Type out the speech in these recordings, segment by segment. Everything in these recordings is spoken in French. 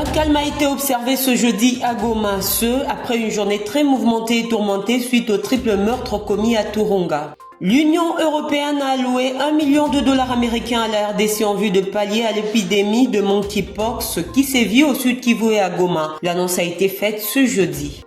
Un calme a été observé ce jeudi à Goma, après une journée très mouvementée et tourmentée suite au triple meurtre commis à Turunga. L'Union européenne a alloué $1 million américains à la RDC en vue de pallier à l'épidémie de monkeypox qui sévit au sud Kivu et à Goma. L'annonce a été faite ce jeudi.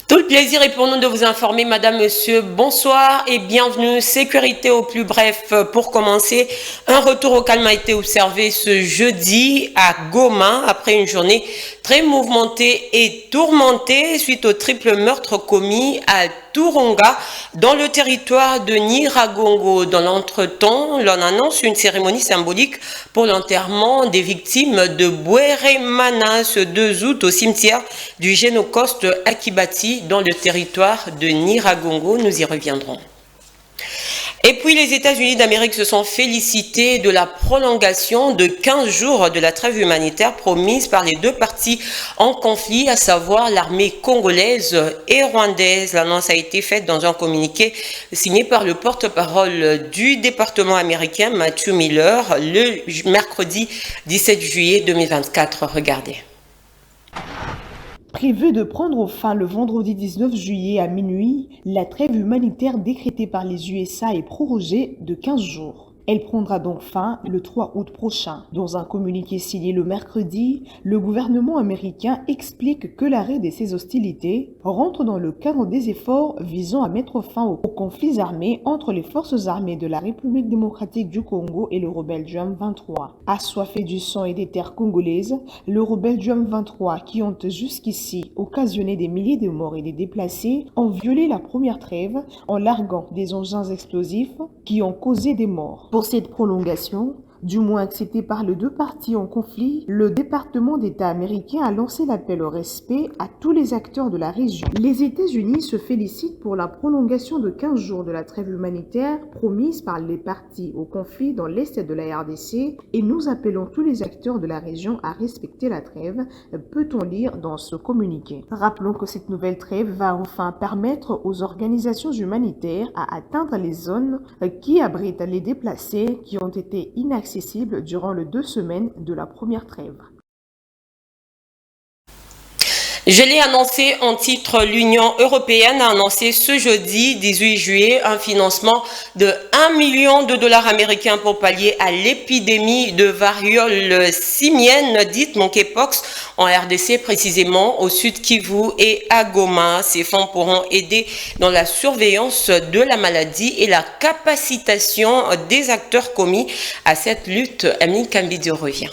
Tout le plaisir est pour nous de vous informer, madame, monsieur. Bonsoir et bienvenue. Sécurité au plus bref. Pour commencer, un retour au calme a été observé ce jeudi à Goma après une journée très mouvementée et tourmentée suite au triple meurtre commis à Turunga dans le territoire de Nyiragongo. Dans l'entretemps, l'on annonce une cérémonie symbolique pour l'enterrement des victimes de Bweremana ce 2 août au cimetière du Génocoste à Kibati dans le territoire de Nyiragongo. Nous y reviendrons. Et puis les États-Unis d'Amérique se sont félicités de la prolongation de 15 jours de la trêve humanitaire promise par les deux parties en conflit, à savoir l'armée congolaise et rwandaise. L'annonce a été faite dans un communiqué signé par le porte-parole du département américain, Matthew Miller, le mercredi 17 juillet 2024. Regardez. Prévu de prendre fin le vendredi 19 juillet à minuit, la trêve humanitaire décrétée par les USA est prorogée de 15 jours. Elle prendra donc fin le 3 août prochain. Dans un communiqué signé le mercredi, le gouvernement américain explique que l'arrêt de ces hostilités rentre dans le cadre des efforts visant à mettre fin aux conflits armés entre les forces armées de la République démocratique du Congo et le rebelle du M23. Assoiffé du sang et des terres congolaises, le rebelle du M23, qui ont jusqu'ici occasionné des milliers de morts et des déplacés, ont violé la première trêve en larguant des engins explosifs qui ont causé des morts. Pour cette prolongation, du moins acceptée par les deux parties en conflit, le département d'État américain a lancé l'appel au respect à tous les acteurs de la région. Les États-Unis se félicitent pour la prolongation de 15 jours de la trêve humanitaire promise par les parties au conflit dans l'est de la RDC et nous appelons tous les acteurs de la région à respecter la trêve, peut-on lire dans ce communiqué. Rappelons que cette nouvelle trêve va enfin permettre aux organisations humanitaires à atteindre les zones qui abritent les déplacés qui ont été inaccessibles durant les 2 semaines de la première trêve. Je l'ai annoncé en titre, l'Union européenne a annoncé ce jeudi 18 juillet un financement de $1 million américains pour pallier à l'épidémie de variole simienne dite monkeypox en RDC, précisément au sud Kivu et à Goma. Ces fonds pourront aider dans la surveillance de la maladie et la capacitation des acteurs commis à cette lutte. Amine Kambidio revient.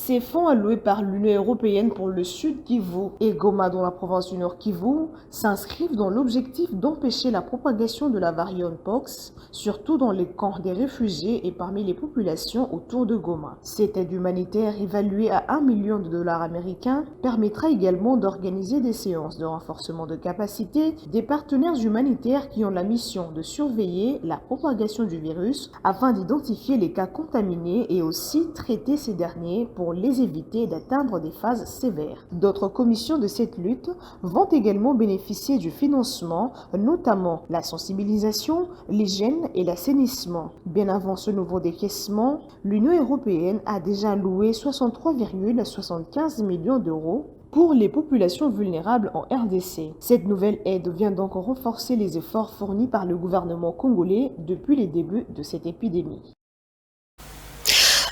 Ces fonds alloués par l'Union européenne pour le Sud Kivu et Goma dans la province du Nord Kivu s'inscrivent dans l'objectif d'empêcher la propagation de la variole pox, surtout dans les camps des réfugiés et parmi les populations autour de Goma. Cette aide humanitaire évaluée à $1 million américains permettra également d'organiser des séances de renforcement de capacité des partenaires humanitaires qui ont la mission de surveiller la propagation du virus afin d'identifier les cas contaminés et aussi traiter ces derniers pour les éviter d'atteindre des phases sévères. D'autres commissions de cette lutte vont également bénéficier du financement, notamment la sensibilisation, l'hygiène et l'assainissement. Bien avant ce nouveau décaissement, l'Union européenne a déjà alloué 63,75 millions d'euros pour les populations vulnérables en RDC. Cette nouvelle aide vient donc renforcer les efforts fournis par le gouvernement congolais depuis les débuts de cette épidémie.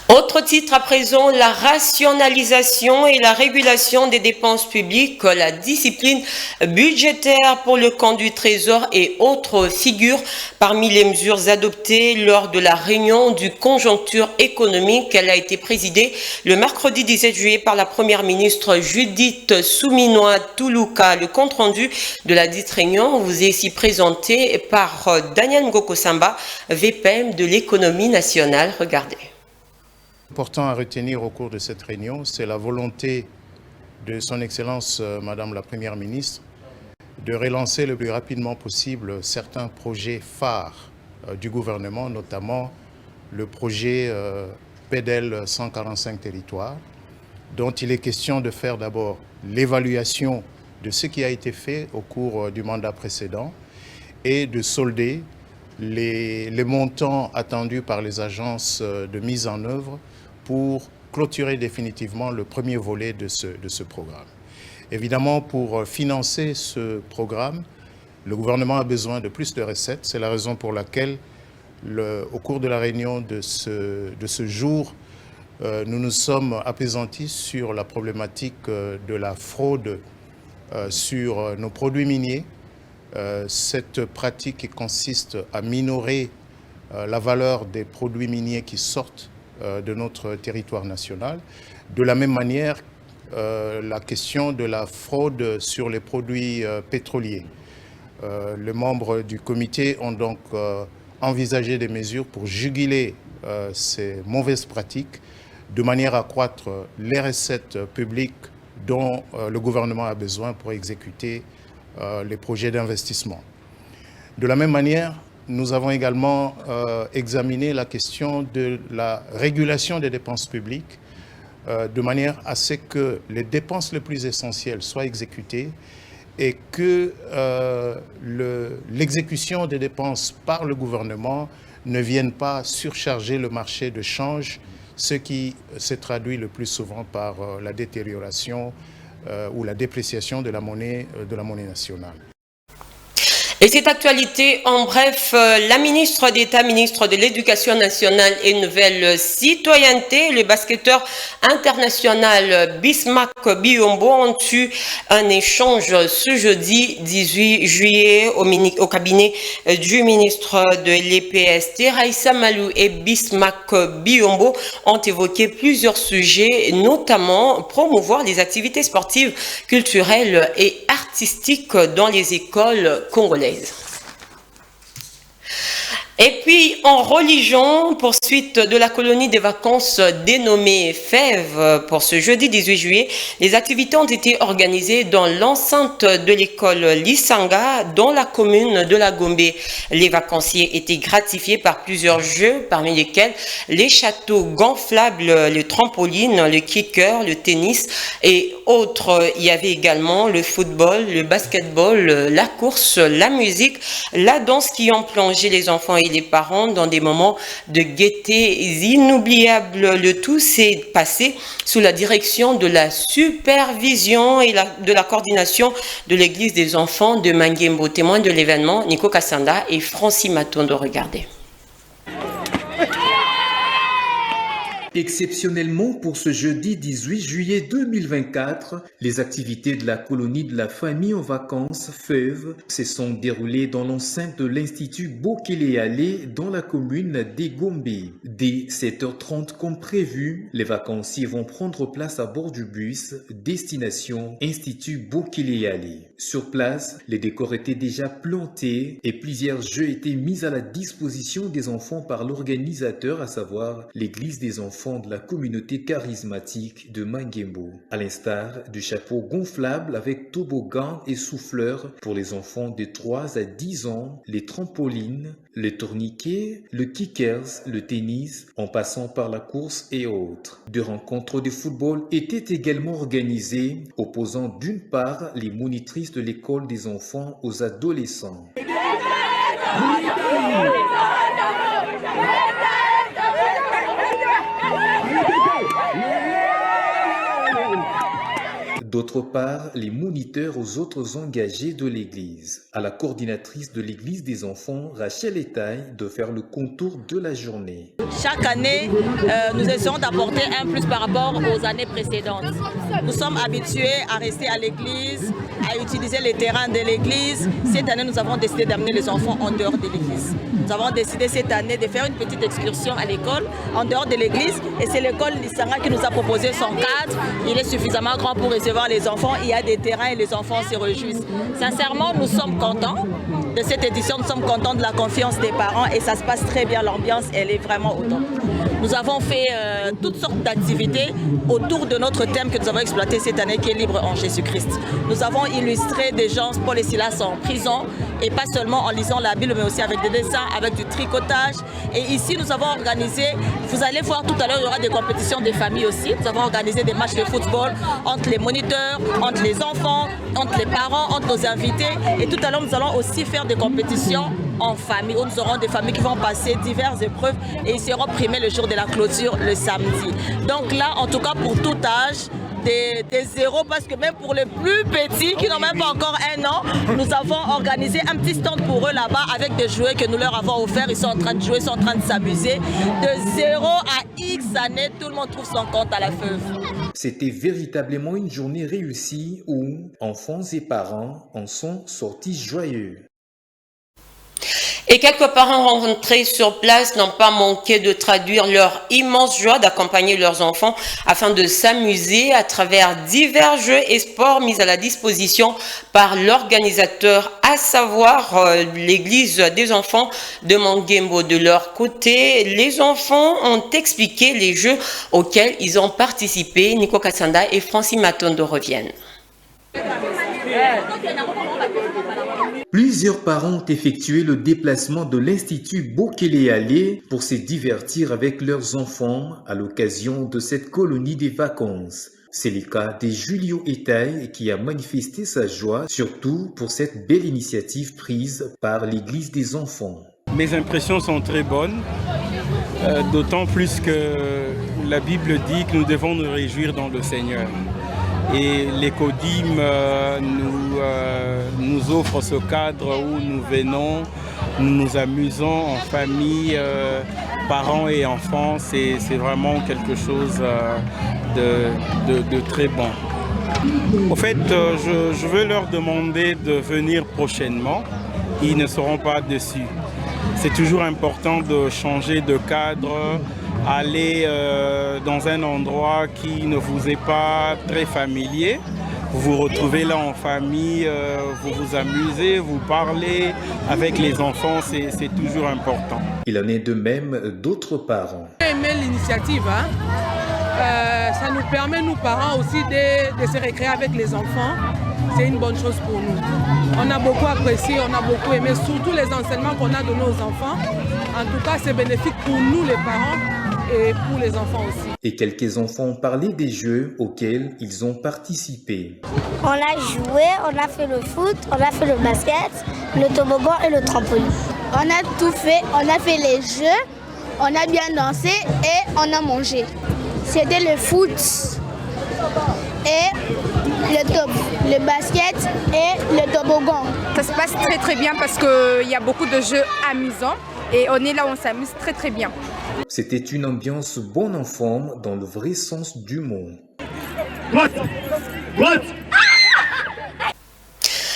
Autre titre à présent, la rationalisation et la régulation des dépenses publiques, la discipline budgétaire pour le camp du Trésor et autres figures parmi les mesures adoptées lors de la réunion du conjoncture économique. Elle a été présidée le mercredi 17 juillet par la première ministre Judith Suminwa Tuluka. Le compte-rendu de la dite réunion vous est ici présenté par Daniel Ngoko-Samba, VPM de l'économie nationale. Regardez. Important à retenir au cours de cette réunion, c'est la volonté de son Excellence Madame la Première ministre de relancer le plus rapidement possible certains projets phares du gouvernement, notamment le projet PEDEL 145 territoires, dont il est question de faire d'abord l'évaluation de ce qui a été fait au cours du mandat précédent et de solder les montants attendus par les agences de mise en œuvre pour clôturer définitivement le premier volet de ce programme. Évidemment, pour financer ce programme, le gouvernement a besoin de plus de recettes. C'est la raison pour laquelle, au cours de la réunion de ce jour, nous nous sommes appesantis sur la problématique de la fraude sur nos produits miniers. Cette pratique qui consiste à minorer la valeur des produits miniers qui sortent de notre territoire national. De la même manière, la question de la fraude sur les produits pétroliers. Les membres du comité ont donc envisagé des mesures pour juguler ces mauvaises pratiques de manière à accroître les recettes publiques dont le gouvernement a besoin pour exécuter les projets d'investissement. De la même manière, nous avons également examiné la question de la régulation des dépenses publiques de manière à ce que les dépenses les plus essentielles soient exécutées et que l'exécution des dépenses par le gouvernement ne vienne pas surcharger le marché de change, ce qui se traduit le plus souvent par la détérioration ou la dépréciation de la monnaie nationale. Et cette actualité, en bref, la ministre d'État, ministre de l'Éducation nationale et Nouvelle Citoyenneté, le basketteur international Bismack Biyombo ont eu un échange ce jeudi 18 juillet au cabinet du ministre de l'EPST. Raïssa Malou et Bismack Biyombo ont évoqué plusieurs sujets, notamment promouvoir les activités sportives, culturelles et artistiques dans les écoles congolaises. Et puis, en religion, poursuite de la colonie des vacances dénommée Fèves pour ce jeudi 18 juillet, les activités ont été organisées dans l'enceinte de l'école Lisanga, dans la commune de la Gombe. Les vacanciers étaient gratifiés par plusieurs jeux, parmi lesquels les châteaux gonflables, le trampoline, le kicker, le tennis et autres. Il y avait également le football, le basketball, la course, la musique, la danse qui ont plongé les enfants et les parents dans des moments de gaieté inoubliables. Le tout s'est passé sous la direction de la supervision et de la coordination de l'église des enfants de Mangembo. Témoin de l'événement, Nico Kassanda et Francis Matondo. Regardez. Exceptionnellement pour ce jeudi 18 juillet 2024, les activités de la colonie de la famille en vacances Fèves se sont déroulées dans l'enceinte de l'Institut Bokele-Ale dans la commune des Gombe. Dès 7h30 comme prévu, les vacanciers vont prendre place à bord du bus destination Institut Bokele-Ale. Sur place, les décors étaient déjà plantés et plusieurs jeux étaient mis à la disposition des enfants par l'organisateur, à savoir l'église des enfants de la communauté charismatique de Mangembo, à l'instar du chapeau gonflable avec toboggan et souffleur pour les enfants de 3 à 10 ans, les trampolines, les tourniquets, le kickers, le tennis, en passant par la course et autres. Des rencontres de football étaient également organisées, opposant d'une part les monitrices de l'école des enfants aux adolescents. D'autre part, les moniteurs aux autres engagés de l'église. À la coordinatrice de l'église des enfants, Rachel Etaille, de faire le contour de la journée. Chaque année, nous essayons d'apporter un plus par rapport aux années précédentes. Nous sommes habitués à rester à l'église, à utiliser les terrains de l'église. Cette année, nous avons décidé d'amener les enfants en dehors de l'église. Nous avons décidé cette année de faire une petite excursion à l'école, en dehors de l'église. Et c'est l'école Lisanga qui nous a proposé son cadre. Il est suffisamment grand pour recevoir les enfants. Il y a des terrains et les enfants se réjouissent. Sincèrement, nous sommes contents de cette édition. Nous sommes contents de la confiance des parents et ça se passe très bien. L'ambiance, elle est vraiment au top. Nous avons fait toutes sortes d'activités autour de notre thème que nous avons exploité cette année qui est libre en Jésus-Christ. Nous avons illustré des gens, Paul et Silas en prison, et pas seulement en lisant la Bible, mais aussi avec des dessins, avec du tricotage. Et ici, nous avons organisé, vous allez voir tout à l'heure, il y aura des compétitions des familles aussi. Nous avons organisé des matchs de football entre les moniteurs, entre les enfants, entre les parents, entre nos invités. Et tout à l'heure, nous allons aussi faire des compétitions en famille, où nous aurons des familles qui vont passer diverses épreuves et ils seront primés le jour de la clôture le samedi. Donc là, en tout cas pour tout âge, des zéros, parce que même pour les plus petits qui n'ont même pas encore 1 an, nous avons organisé un petit stand pour eux là-bas avec des jouets que nous leur avons offerts. Ils sont en train de jouer, ils sont en train de s'amuser. De 0 à X années, tout le monde trouve son compte à la feuve. C'était véritablement une journée réussie où enfants et parents en sont sortis joyeux. Et quelques parents rencontrés sur place n'ont pas manqué de traduire leur immense joie d'accompagner leurs enfants afin de s'amuser à travers divers jeux et sports mis à la disposition par l'organisateur, à savoir l'église des enfants de Mangembo. De leur côté, les enfants ont expliqué les jeux auxquels ils ont participé. Nico Kassanda et Francis Matondo reviennent. Plusieurs parents ont effectué le déplacement de l'Institut Bokele pour se divertir avec leurs enfants à l'occasion de cette colonie des vacances. C'est le cas de Julio Etaille qui a manifesté sa joie, surtout pour cette belle initiative prise par l'Église des enfants. Mes impressions sont très bonnes, d'autant plus que la Bible dit que nous devons nous réjouir dans le Seigneur. Et l'Écodim nous offre ce cadre où nous venons, nous nous amusons en famille, parents et enfants. C'est vraiment quelque chose de très bon. Au fait, je veux leur demander de venir prochainement. Ils ne seront pas déçus. C'est toujours important de changer de cadre, aller dans un endroit qui ne vous est pas très familier. Vous vous retrouvez là en famille, vous vous amusez, vous parlez avec les enfants, c'est toujours important. Il en est de même d'autres parents. J'ai aimé l'initiative, ça nous permet, nous parents aussi, de se récréer avec les enfants. C'est une bonne chose pour nous. On a beaucoup apprécié, on a beaucoup aimé, surtout les enseignements qu'on a donnés aux enfants. En tout cas, c'est bénéfique pour nous les parents et pour les enfants aussi. Et quelques enfants ont parlé des jeux auxquels ils ont participé. On a joué, on a fait le foot, on a fait le basket, le toboggan et le trampoline. On a tout fait, on a fait les jeux, on a bien dansé et on a mangé. C'était le foot et le basket et le toboggan. Ça se passe très très bien parce qu'il y a beaucoup de jeux amusants et on est là, on s'amuse très très bien. C'était une ambiance bon enfant dans le vrai sens du mot.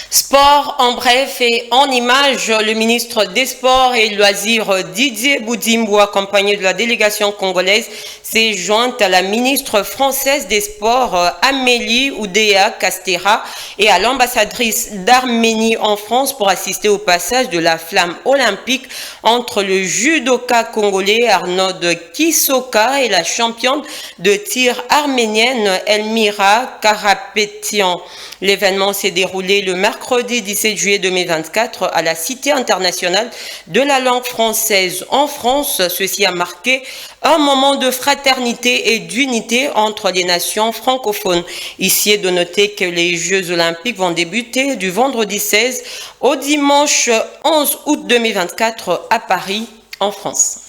Sport en bref et en images, le ministre des Sports et Loisirs Didier Boudimbo, accompagné de la délégation congolaise, s'est joint à la ministre française des Sports Amélie Oudéa Castéra et à l'ambassadrice d'Arménie en France pour assister au passage de la flamme olympique entre le judoka congolais Arnaud Kisoka et la championne de tir arménienne Elmira Karapetian. L'événement s'est déroulé le mercredi 17 juillet 2024 à la Cité internationale de la langue française en France. Ceci a marqué un moment de fraternité et d'unité entre les nations francophones. Ici est de noter que les Jeux olympiques vont débuter du vendredi 16 au dimanche 11 août 2024 à Paris, en France.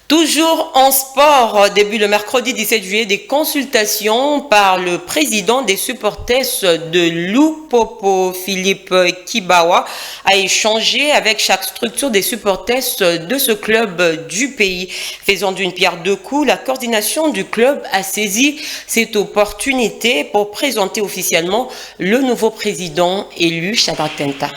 Toujours en sport, début le mercredi 17 juillet, des consultations par le président des supporters de Lupopo, Philippe Kibawa, a échangé avec chaque structure des supporters de ce club du pays. Faisant d'une pierre deux coups, la coordination du club a saisi cette opportunité pour présenter officiellement le nouveau président élu, Chabratenta.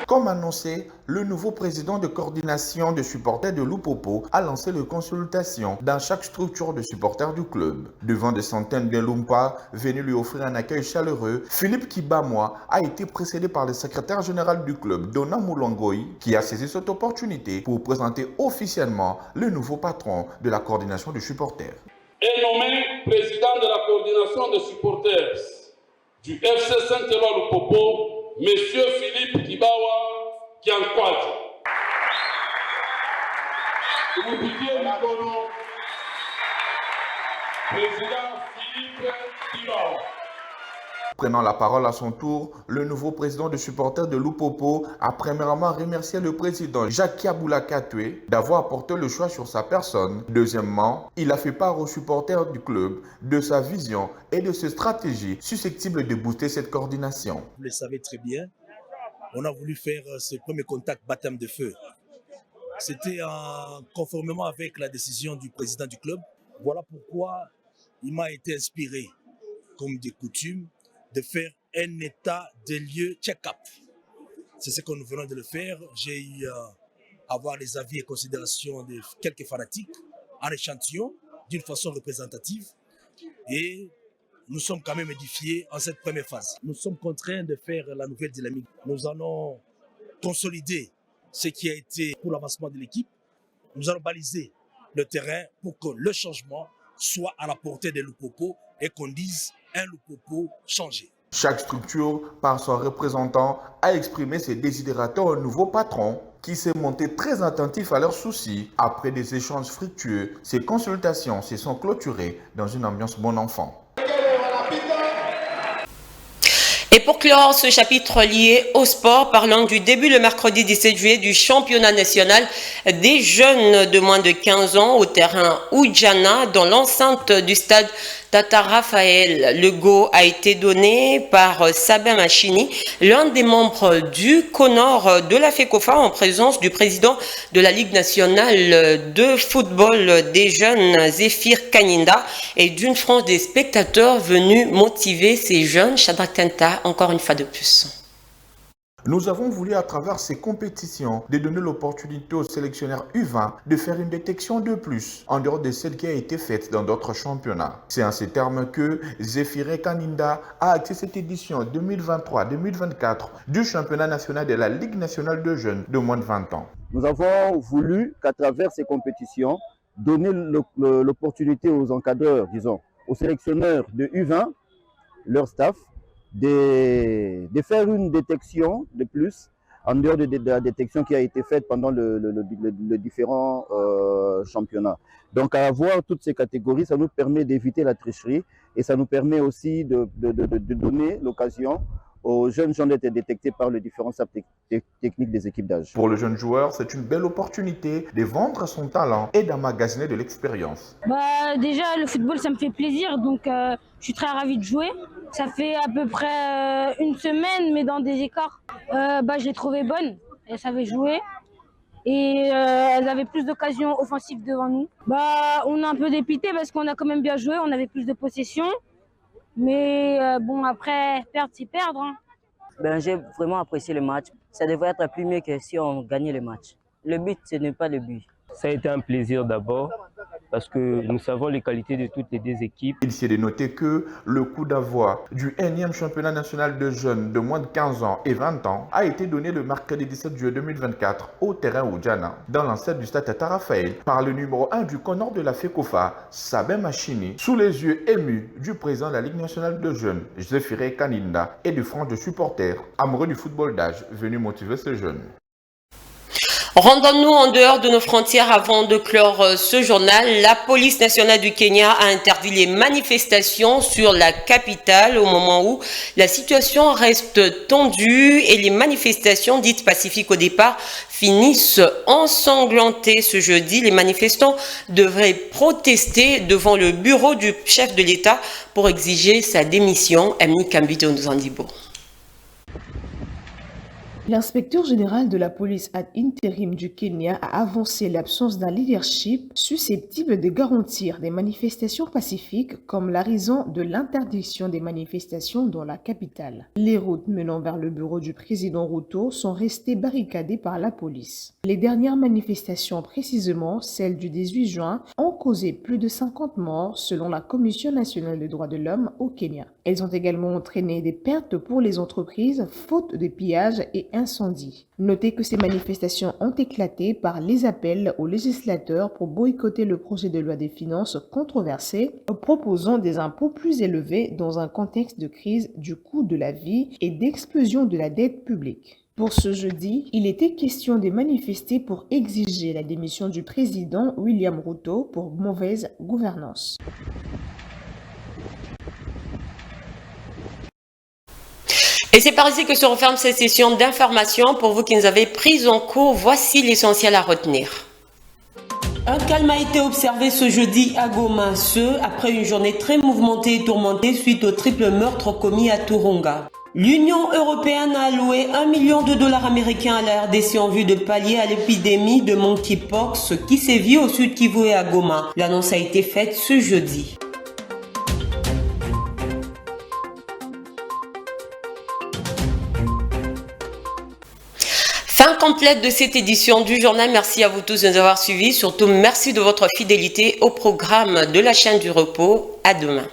Comme annoncé, le nouveau président de coordination de supporters de Lupopo a lancé les consultations dans chaque structure de supporters du club. Devant des centaines de Lumpa venus lui offrir un accueil chaleureux, Philippe Kibamwa a été précédé par le secrétaire général du club, Dona Moulongoy, qui a saisi cette opportunité pour présenter officiellement le nouveau patron de la coordination de supporters. Est nommé président de la coordination de supporters du FC Saint-Éloi Lupopo, M. Philippe Kibawa Kiankwadi. Didier Nicono, président Philippe Kibawa. Prenant la parole à son tour, le nouveau président de supporters de Lupopo a premièrement remercié le président Jacques Aboulakatwe d'avoir apporté le choix sur sa personne. Deuxièmement, il a fait part aux supporters du club de sa vision et de ses stratégies susceptibles de booster cette coordination. Vous le savez très bien, on a voulu faire ce premier contact baptême de feu. C'était conformément avec la décision du président du club. Voilà pourquoi il m'a été inspiré, comme de coutume, de faire un état des lieux check-up. C'est ce que nous venons de le faire. J'ai eu à avoir les avis et considérations de quelques fanatiques en échantillon, d'une façon représentative. Et nous sommes quand même édifiés en cette première phase. Nous sommes contraints de faire la nouvelle dynamique. Nous allons consolider ce qui a été pour l'avancement de l'équipe. Nous allons baliser le terrain pour que le changement soit à la portée des Lupopo et qu'on dise un Lupopo changé. Chaque structure, par son représentant, a exprimé ses désidératas au nouveau patron qui s'est montré très attentif à leurs soucis. Après des échanges fructueux, ces consultations se sont clôturées dans une ambiance bon enfant. Et pour clore ce chapitre lié au sport, parlons du début le mercredi 17 juillet du championnat national des jeunes de moins de 15 ans au terrain Oudjana dans l'enceinte du stade Tata Raphaël. Le go a été donné par Sabin Machini, l'un des membres du CONOR de la FECOFA en présence du président de la Ligue nationale de football des jeunes, Zéphir Kaninda, et d'une frange des spectateurs venus motiver ces jeunes. Shadrach Tenta, encore une fois de plus. Nous avons voulu à travers ces compétitions de donner l'opportunité aux sélectionneurs U20 de faire une détection de plus en dehors de celle qui a été faite dans d'autres championnats. C'est en ces termes que Zéphir Kaninda a acté cette édition 2023-2024 du championnat national de la Ligue nationale de jeunes de moins de 20 ans. Nous avons voulu qu'à travers ces compétitions donner l'opportunité aux encadreurs, disons, aux sélectionneurs de U20, leur staff, de faire une détection de plus en dehors de la détection qui a été faite pendant le différents championnats. Donc à avoir toutes ces catégories, ça nous permet d'éviter la tricherie et ça nous permet aussi de donner l'occasion aux jeunes gens d'être détectés par les différentes techniques des équipes d'âge. Pour le jeune joueur, c'est une belle opportunité de vendre son talent et d'emmagasiner de l'expérience. Déjà, le football, ça me fait plaisir, donc je suis très ravi de jouer. Ça fait à peu près une semaine, mais dans des écarts. Je l'ai trouvée bonne, elle savait jouer. Et elles avaient plus d'occasions offensives devant nous. On est un peu dépité parce qu'on a quand même bien joué, on avait plus de possession. Mais après, perdre, c'est perdre. Hein. J'ai vraiment apprécié le match. Ça devrait être plus mieux que si on gagnait le match. Le but, ce n'est pas le but. Ça a été un plaisir d'abord parce que nous savons les qualités de toutes les deux équipes. Il s'est de noter que le coup d'envoi du 1e championnat national de jeunes de moins de 15 ans et 20 ans a été donné le mercredi 17 juillet 2024 au terrain Oudjana, dans l'enceinte du stade Tata Raphaël, par le numéro 1 du CONOR de la FECOFA, Sabin Machini, sous les yeux émus du président de la Ligue nationale de jeunes, Zéphir Kaninda, et du franc de supporters amoureux du football d'âge venus motiver ces jeunes. Rendons-nous en dehors de nos frontières avant de clore ce journal. La police nationale du Kenya a interdit les manifestations sur la capitale au moment où la situation reste tendue et les manifestations dites pacifiques au départ finissent ensanglantées ce jeudi. Les manifestants devraient protester devant le bureau du chef de l'État pour exiger sa démission. Amni Kambito nous en dit beau. L'inspecteur général de la police ad interim du Kenya a avancé l'absence d'un leadership susceptible de garantir des manifestations pacifiques comme la raison de l'interdiction des manifestations dans la capitale. Les routes menant vers le bureau du président Ruto sont restées barricadées par la police. Les dernières manifestations, précisément celles du 18 juin, ont causé plus de 50 morts selon la Commission nationale des droits de l'homme au Kenya. Elles ont également entraîné des pertes pour les entreprises faute de pillages et incendies. Notez que ces manifestations ont éclaté par les appels aux législateurs pour boycotter le projet de loi des finances controversé, proposant des impôts plus élevés dans un contexte de crise du coût de la vie et d'explosion de la dette publique. Pour ce jeudi, il était question de manifester pour exiger la démission du président William Ruto pour mauvaise gouvernance. Et c'est par ici que se referme cette session d'information. Pour vous qui nous avez pris en cours, voici l'essentiel à retenir. Un calme a été observé ce jeudi à Goma, après une journée très mouvementée et tourmentée suite au triple meurtre commis à Turunga. L'Union européenne a alloué $1 million américains à la RDC en vue de pallier à l'épidémie de monkeypox qui sévit au sud Kivu et à Goma. L'annonce a été faite ce jeudi. Fin complète de cette édition du journal. Merci à vous tous de nous avoir suivis. Surtout, merci de votre fidélité au programme de la chaîne du repos. À demain.